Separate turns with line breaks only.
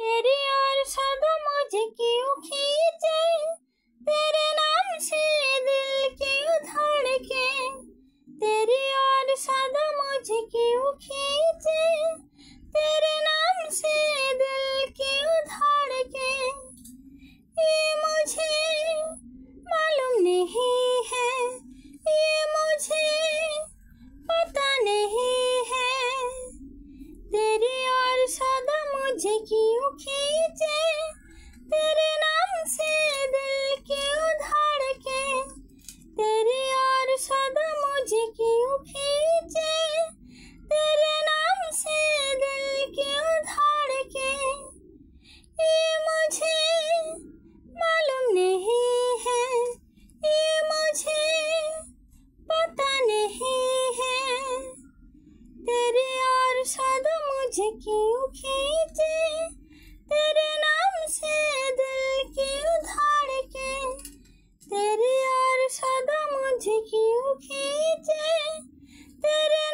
तेरी और सदा मुझे क्यों खींचे, तेरे नाम से दिल क्यों धड़के। तेरी और सदा मुझे क्यों खींचे, तेरे नाम से दिल क्यों धड़के। ये मुझे मालूम नहीं है, ये मुझे पता नहीं है। तेरी और सदा मुझे क्यों खींचे, तेरे नाम से दिल क्यों धड़के। तेरी और सदा मुझे क्यों खींचे, तेरे नाम से दिल क्यों धड़के। ये मुझे मालूम नहीं है, ये मुझे पता नहीं है। तेरी और सदा मुझे क्यों खींचे, तेरे नाम से दिल क्यों धड़के। तेरी और सदा मुझे क्यों खींचे, तेरे